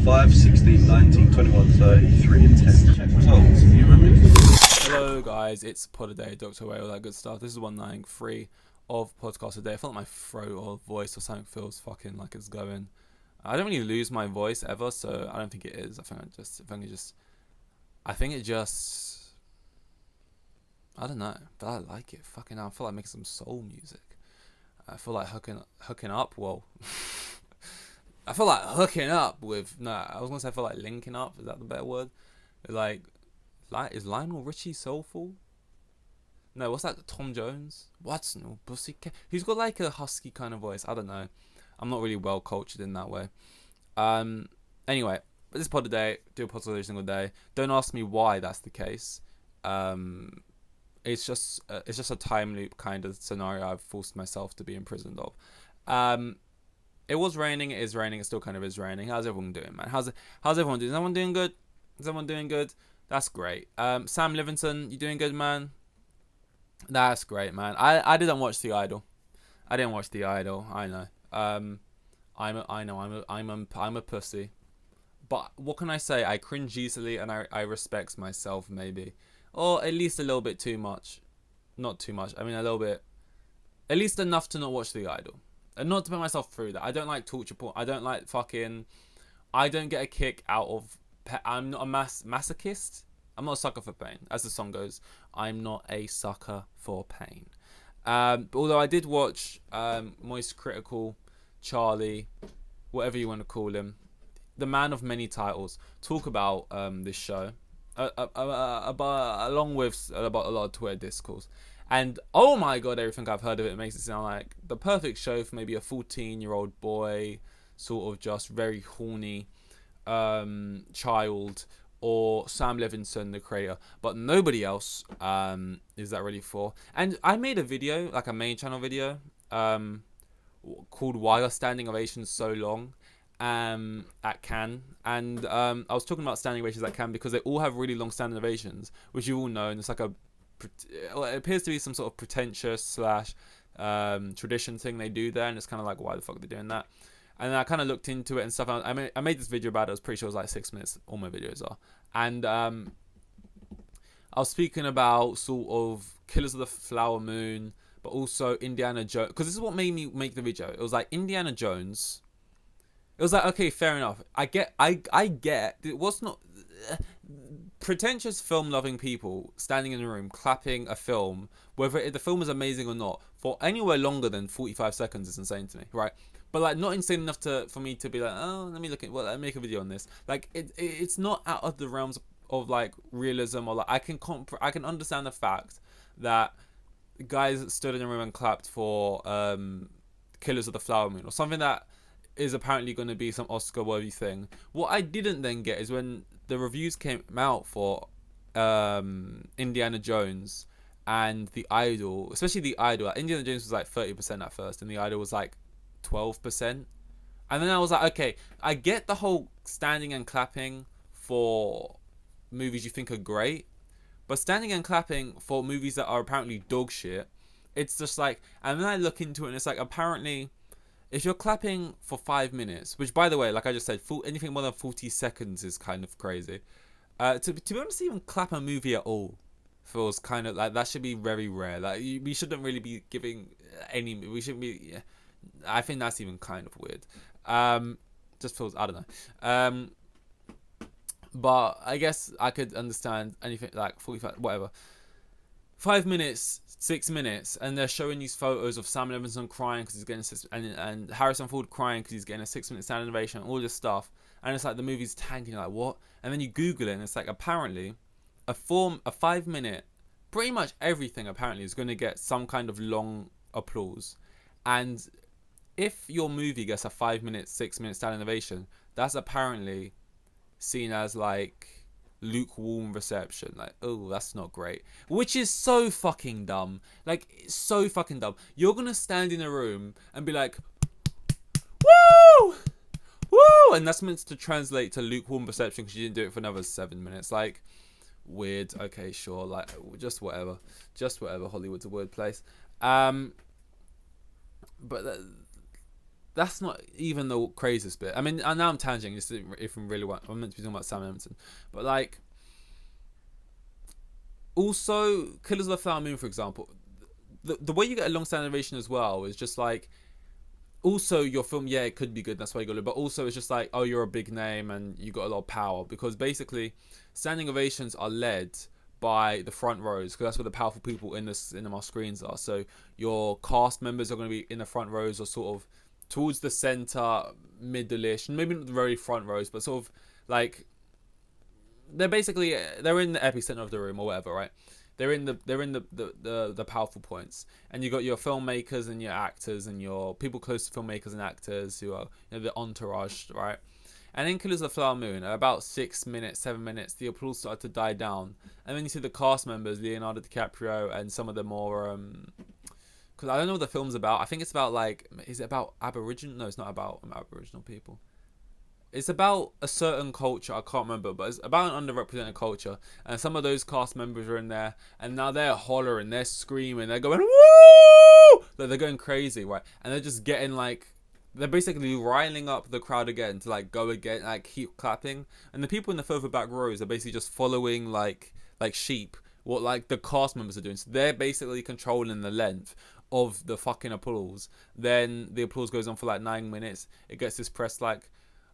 5, 16, 19, 21, 33, and 10. Check results. You remember? Hello guys, it's Pod a Day, Dr. Way, all that good stuff. This is 193 of Podcast a Day. I feel like my throat or voice or something feels fucking like it's going. I don't really lose my voice ever, so I don't think it is. I think it just, I don't know, but I like it. Fucking hell, I feel like making some soul music. I feel like hooking up, well, I feel like hooking up with, no, I was gonna say I feel like linking up, is that the better word? Like, is Lionel Richie soulful? No, what's that? Tom Jones? What's no pussycat? He's got like a husky kind of voice. I don't know. I'm not really well cultured in that way. Anyway, this is Pod a Day. Do a podcast every single day. Don't ask me why that's the case. It's just a time loop kind of scenario I've forced myself to be imprisoned of. It was raining. It is raining. It still kind of is raining. How's everyone doing, man? How's everyone doing? Is everyone doing good? Is everyone doing good? That's great. Sam Levinson, you doing good, man? That's great, man. I didn't watch The Idol. I didn't watch The Idol. I know. I'm a pussy. But what can I say? I cringe easily, and I respect myself maybe, or at least a little bit too much. Not too much. I mean a little bit. At least enough to not watch The Idol, and not to put myself through that. I don't like torture porn. I don't like fucking. I don't get a kick out of. I'm not a masochist. I'm not a sucker for pain. As the song goes, I'm not a sucker for pain. Although I did watch Moist Critical, Charlie, whatever you want to call him, the man of many titles, talk about this show, along with about a lot of Twitter discourse. And oh my god, everything I've heard of it makes it sound like the perfect show for maybe a 14-year-old boy, sort of just very horny child, or Sam Levinson, the creator, but nobody else is that really for. And I made a video, like a main channel video, called "Why Are Standing Ovations So Long?" At Cannes, and I was talking about standing ovations at Cannes because they all have really long standing ovations, which you all know, and it's like it appears to be some sort of pretentious slash tradition thing they do there, and it's kind of like, why the fuck are they doing that? And I kind of looked into it and stuff. I made this video about it. I was pretty sure it was like 6 minutes. All my videos are. And I was speaking about sort of Killers of the Flower Moon, but also Indiana Jones. Because this is what made me make the video. It was like Indiana Jones. It was like, okay, fair enough. I get. It was not pretentious film-loving people standing in a room clapping a film, whether the film is amazing or not, for anywhere longer than 45 seconds is insane to me, right? But like not insane enough for me to be like, oh, let me make a video on this. Like it's not out of the realms of like realism, or like I can understand the fact that guys stood in a room and clapped for Killers of the Flower Moon, or something that is apparently going to be some Oscar-worthy thing. What I didn't then get is when the reviews came out for Indiana Jones and The Idol, especially The Idol. Indiana Jones was like 30% at first, and The Idol was like 12%. And then I was like, okay, I get the whole standing and clapping for movies you think are great, but standing and clapping for movies that are apparently dog shit, it's just like, and then I look into it and it's like, apparently if you're clapping for 5 minutes, which by the way, like I just said, anything more than 40 seconds is kind of crazy. To be honest, even clap a movie at all feels kind of like that should be very rare. Like we shouldn't really be giving any. We shouldn't be. Yeah, I think that's even kind of weird. Just feels, I don't know. But I guess I could understand anything like 45, whatever. 5 minutes, 6 minutes, and they're showing these photos of Sam Levinson crying because he's getting and Harrison Ford crying because he's getting a 6-minute standing ovation, all this stuff, and it's like the movie's tanking. You're like, what? And then you Google it, and it's like apparently a 5 minute, pretty much everything apparently is going to get some kind of long applause, and if your movie gets a 5 minute, 6-minute standing ovation, that's apparently seen as like lukewarm reception. Like, oh, that's not great. Which is so fucking dumb. Like, it's so fucking dumb. You're gonna stand in a room and be like, woo! Woo! And that's meant to translate to lukewarm reception because you didn't do it for another 7 minutes. Like, weird. Okay, sure. Like, just whatever. Hollywood's a weird place. But that's not even the craziest bit. I mean, now I'm tangenting. If I'm really I'm meant to be talking about Sam Levinson, but like, also Killers of the Flower Moon, for example, the way you get a long standing ovation as well is just like, also your film, yeah, it could be good, that's why you got it, but also it's just like, oh, you're a big name and you got a lot of power, because basically standing ovations are led by the front rows, because that's where the powerful people in the cinema screens are. So your cast members are going to be in the front rows, or sort of towards the center, middle-ish, maybe not the very front rows, but sort of like, they're basically, they're in the epicenter of the room or whatever, right? They're in the powerful points, and you got your filmmakers and your actors and your people close to filmmakers and actors who are, you know, the entourage, right? And in Killers of the Flower Moon, at about 6 minutes, 7 minutes, the applause started to die down, and then you see the cast members, Leonardo DiCaprio, and some of the more because I don't know what the film's about. I think it's about, like, is it about Aboriginal? No, it's not about Aboriginal people. It's about a certain culture, I can't remember, but it's about an underrepresented culture, and some of those cast members are in there, and now they're hollering, they're screaming, they're going woo, like, they're going crazy, right? And they're just getting, like, they're basically riling up the crowd again to, like, go again, like, keep clapping, and the people in the further back rows are basically just following like sheep what, like, the cast members are doing. So they're basically controlling the length of the fucking applause. Then the applause goes on for like 9 minutes. It gets this press like,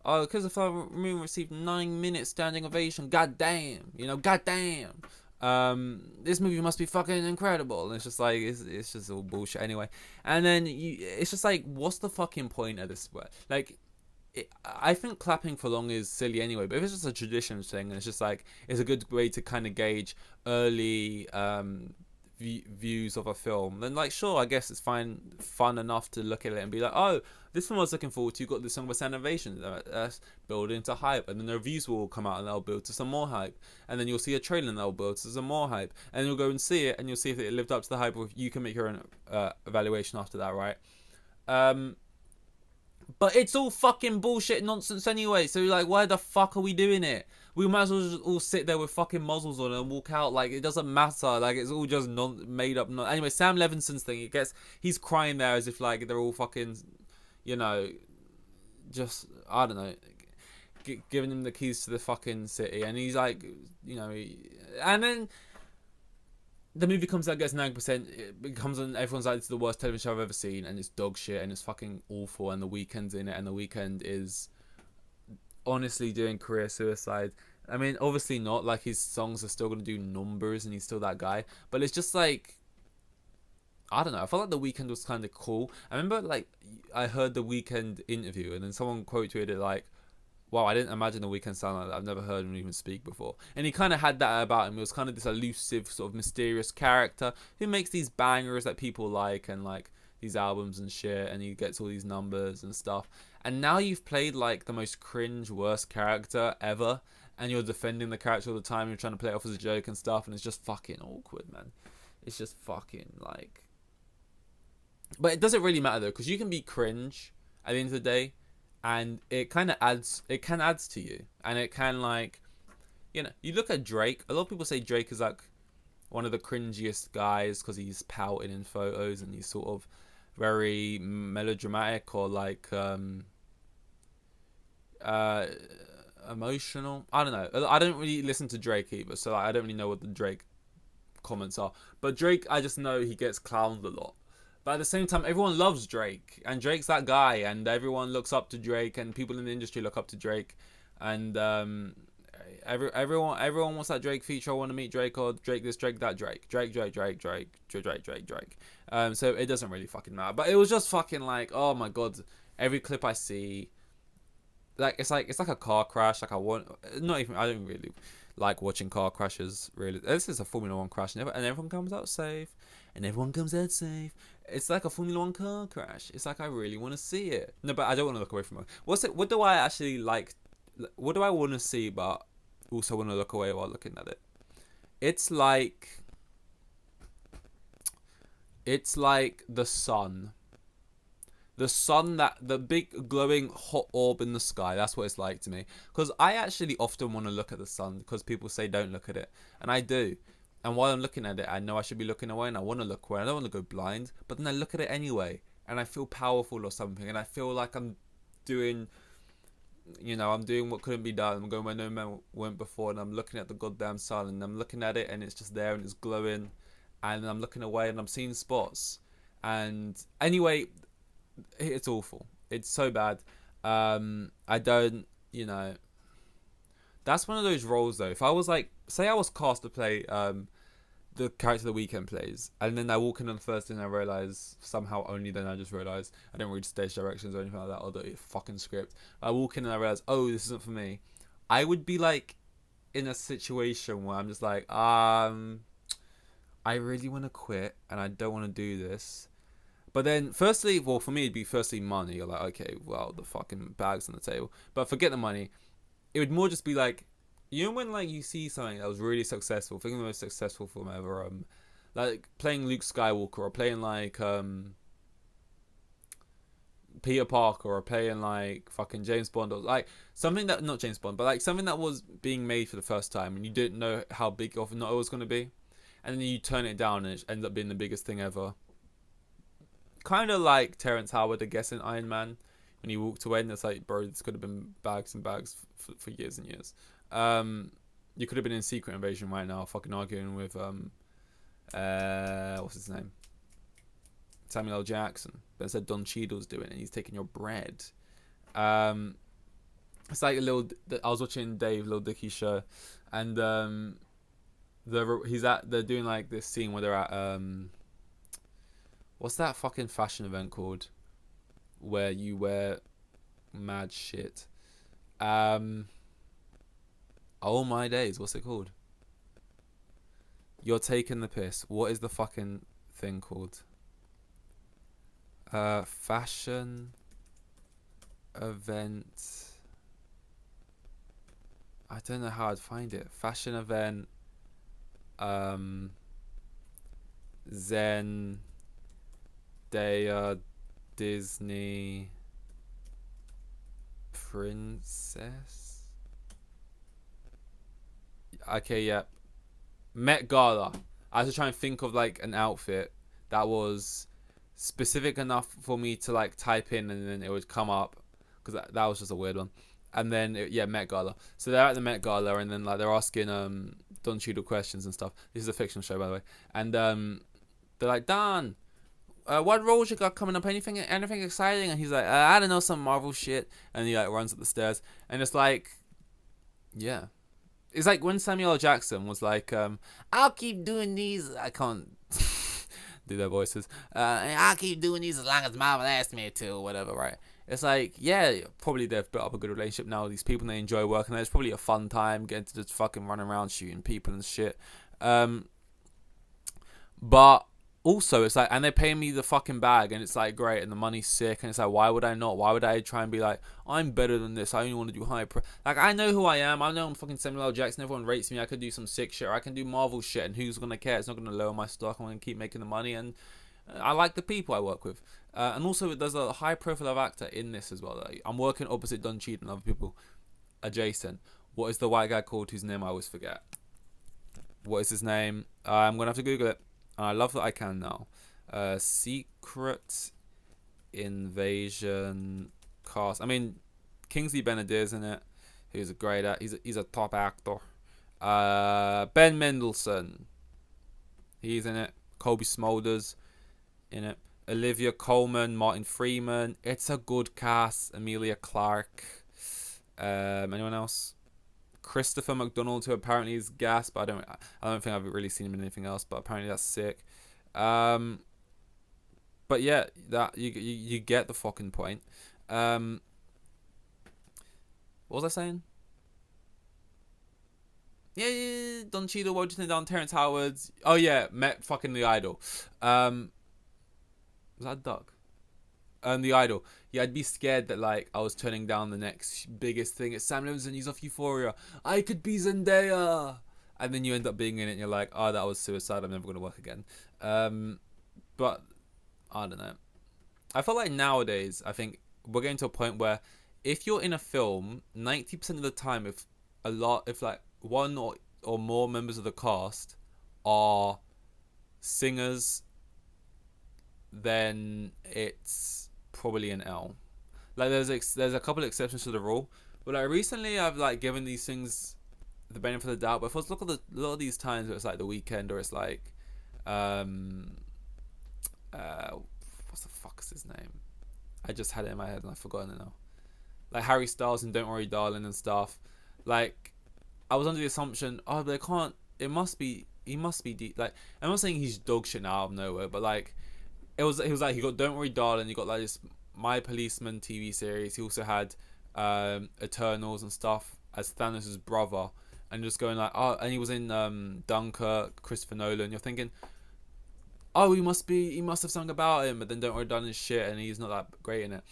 oh, because the Flower Moon received 9 minutes standing ovation. God damn, you know, god damn. This movie must be fucking incredible. And it's just like, it's just all bullshit anyway. And then it's just like, what's the fucking point of this? Like, I think clapping for long is silly anyway. But if it's just a tradition thing, and it's just like, it's a good way to kind of gauge early views of a film, then, like, sure, I guess it's fun enough to look at it and be like, oh, this one I was looking forward to, you got this song with Sound Innovation, that's building to hype, and then the reviews will come out and they'll build to some more hype, and then you'll see a trailer and they'll build to some more hype, and you'll go and see it and you'll see if it lived up to the hype, or if you can make your own evaluation after that, right? But it's all fucking bullshit nonsense anyway, so, like, why the fuck are we doing it? We might as well just all sit there with fucking muzzles on and walk out. Like, it doesn't matter. Like, it's all just made up. Anyway, Sam Levinson's thing, he's crying there as if, like, they're all fucking, you know, just, I don't know, giving him the keys to the fucking city. And he's like, you know, and then the movie comes out, gets 9%. It becomes, and everyone's like, it's the worst television show I've ever seen, and it's dog shit, and it's fucking awful. And The Weeknd's in it, and The Weeknd is honestly doing career suicide. I mean, obviously not. Like, his songs are still gonna do numbers, and he's still that guy. But it's just like, I don't know. I felt like The Weeknd was kind of cool. I remember, like, I heard The Weeknd interview, and then someone quote tweeted it like, wow, I didn't imagine The Weeknd sound like that. I've never heard him even speak before. And he kind of had that about him. He was kind of this elusive, sort of mysterious character who makes these bangers that people like, and, like, these albums and shit, and he gets all these numbers and stuff. And now you've played, like, the most cringe, worst character ever, and you're defending the character all the time, you're trying to play it off as a joke and stuff, and it's just fucking awkward, man. It's just fucking, like... But it doesn't really matter, though, because you can be cringe at the end of the day, and it kind of adds to you, and it can, like, you know, you look at Drake. A lot of people say Drake is, like, one of the cringiest guys because he's pouting in photos and he's sort of very melodramatic, or like emotional. I don't know. I don't really listen to Drake either, so, like, I don't really know what the Drake comments are. But Drake, I just know he gets clowned a lot. But at the same time, everyone loves Drake, and Drake's that guy, and everyone looks up to Drake, and people in the industry look up to Drake, and everyone wants that Drake feature. I want to meet Drake, or Drake this, Drake that, Drake. So it doesn't really fucking matter. But it was just fucking like, oh my god, every clip I see, like, it's like a car crash. Like, I don't really like watching car crashes, really. This is a Formula 1 crash, and everyone comes out safe. It's like a Formula 1 car crash. It's like, I really want to see it. No, but I don't want to look away from it. What do I actually like? What do I want to see, but also want to look away while looking at it? It's like the sun. The sun, that the big glowing hot orb in the sky. That's what it's like to me. Because I actually often want to look at the sun, because people say don't look at it, and I do. And while I'm looking at it, I know I should be looking away, and I want to look away. I don't want to go blind, but then I look at it anyway, and I feel powerful or something, and I feel like I'm doing, I'm doing what couldn't be done. I'm going where no man went before, and I'm looking at the goddamn sun, and I'm looking at it, and it's just there, and it's glowing, and I'm looking away, and I'm seeing spots. And anyway, it's awful. It's so bad. I don't, that's one of those roles though. If I was like, say I was cast to play the character the Weeknd plays, and then I walk in on the first day and I realise, somehow only then I just realise, I don't read stage directions or anything like that, or the fucking script. I walk in and I realise, oh, this isn't for me. I would be like in a situation where I'm just like, I really want to quit and I don't want to do this. But then, firstly, well, for me, it'd be firstly money. You're like, okay, well, the fucking bag's on the table. But forget the money. It would more just be like, when like you see something that was really successful, think of the most successful film ever, like playing Luke Skywalker, or playing like Peter Parker, or playing like fucking James Bond, or like something that, not James Bond, but like something that was being made for the first time, and you didn't know how big of not it was going to be, and then you turn it down and it ends up being the biggest thing ever. Kind of like Terrence Howard, I guess, in Iron Man, when he walked away, and it's like, bro, this could have been bags and bags for years and years. You could have been in Secret Invasion right now, fucking arguing with what's his name, Samuel L. Jackson. But instead, Don Cheadle's doing it, and he's taking your bread. It's like I was watching Dave Lil Dicky's show, and they're doing like this scene where they're at what's that fucking fashion event called, where you wear mad shit? Oh my days, what's it called? You're taking the piss. What is the fucking thing called? Fashion event. I don't know how I'd find it. Fashion event. Zen. Disney princess. Okay, yeah. Met Gala. I had to try and think of like an outfit that was specific enough for me to like type in, and then it would come up, because that was just a weird one. And then Met Gala. So they're at the Met Gala, and then like they're asking Don Cheadle questions and stuff. This is a fictional show, by the way. And they're like, Don, what roles you got coming up? Anything exciting? And he's like, I don't know, some Marvel shit. And he like runs up the stairs, and it's like, yeah, it's like when Samuel L. Jackson was like, I'll keep doing these. I can't do their voices. I'll keep doing these as long as Marvel asks me to, or whatever, right? It's like, yeah, probably they've built up a good relationship now with these people, and they enjoy working there. It's probably a fun time getting to just fucking run around shooting people and shit. But also, it's like, and they're paying me the fucking bag, and it's like great, and the money's sick, and it's like, why would I not? Why would I try and be like, I'm better than this? I only want to do like, I know who I am. I know I'm fucking Samuel L. Jackson. Everyone rates me. I could do some sick shit, or I can do Marvel shit, and who's gonna care? It's not gonna lower my stock. I'm gonna keep making the money, and I like the people I work with. And also, there's a high profile of actor in this as well. Like, I'm working opposite Don Cheadle and other people adjacent. What is the white guy called whose name I always forget? What is his name? I'm gonna have to Google it. And I love that I can now. Secret Invasion cast. I mean, Kingsley Benadir's in it. He's a great actor. He's a top actor. Ben Mendelsohn. He's in it. Kobe Smulders in it. Olivia Colman, Martin Freeman. It's a good cast. Emilia Clarke. Anyone else? Christopher McDonald, who apparently is gas, but I don't think I've really seen him in anything else. But apparently that's sick. But yeah, that you get the fucking point. What was I saying? Yeah, Don Cheadle, what do you think down? Terrence Howard's. Oh yeah, met fucking The Idol. Was that a duck? The Idol. Yeah, I'd be scared that like I was turning down the next biggest thing. It's Sam Levinson. He's off Euphoria. I could be Zendaya. And then you end up being in it, and you're like, oh, that was suicide. I'm never going to work again. But I don't know. I feel like nowadays, I think we're getting to a point where if you're in a film, 90% of the time, if like one or more members of the cast are singers, then it's probably an L. Like there's a couple of exceptions to the rule, but like recently I've like given these things the benefit of the doubt. But if I was look at a lot of these times where it's like The Weeknd, or it's like what's the fuck's his name? I just had it in my head and I've forgotten it now. Like Harry Styles and Don't Worry Darling and stuff. Like I was under the assumption, oh, they can't. He must be like, I'm not saying he's dog shit now out of nowhere, but like he was like, he got Don't Worry Darling, you got like this My Policeman TV series. He also had Eternals and stuff as Thanos' brother, and just going like, oh, and he was in Dunkirk, Christopher Nolan. You're thinking, oh, he must have sung about him, but then Don't Worry Darling is shit, and he's not that great in it.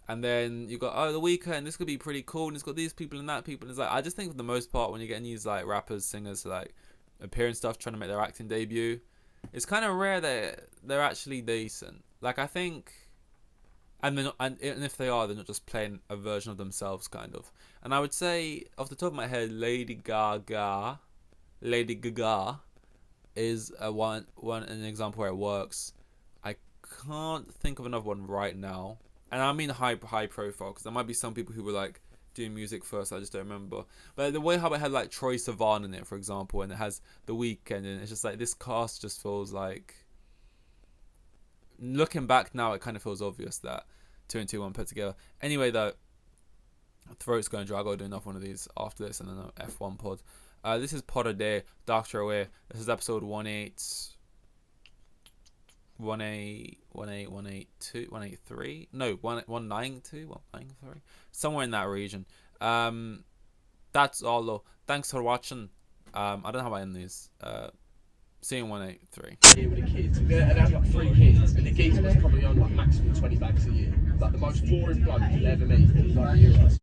And then you got, oh, The Weeknd, this could be pretty cool, and it's got these people and that people. And it's like, I just think for the most part, when you're getting these like rappers, singers to like appear and stuff, trying to make their acting debut, it's kind of rare that they're actually decent. Like I think, and if they are, they're not just playing a version of themselves, kind of. And I would say, off the top of my head, Lady Gaga is an example where it works. I can't think of another one right now, and I mean high profile, because there might be some people who were like doing music first. I just don't remember. But the way how it had like Troye Sivan in it, for example, and it has The Weeknd, and it's just like this cast just feels like. Looking back now, it kind of feels obvious that 2 and 2 1 put together. Anyway, though, throat's going dry. I gotta do another one of these after this, and then an F1 pod. This is Pod a Day, Doctor Away. This is episode 183. No, 192, 193, somewhere in that region. That's all though. Thanks for watching. I don't know how I end these. See you in 183. Here with the kids, and they had like 3 kids, and the geezer was probably on like maximum 20 bags a year. Like the most boring bloke you'll ever meet, like Euros.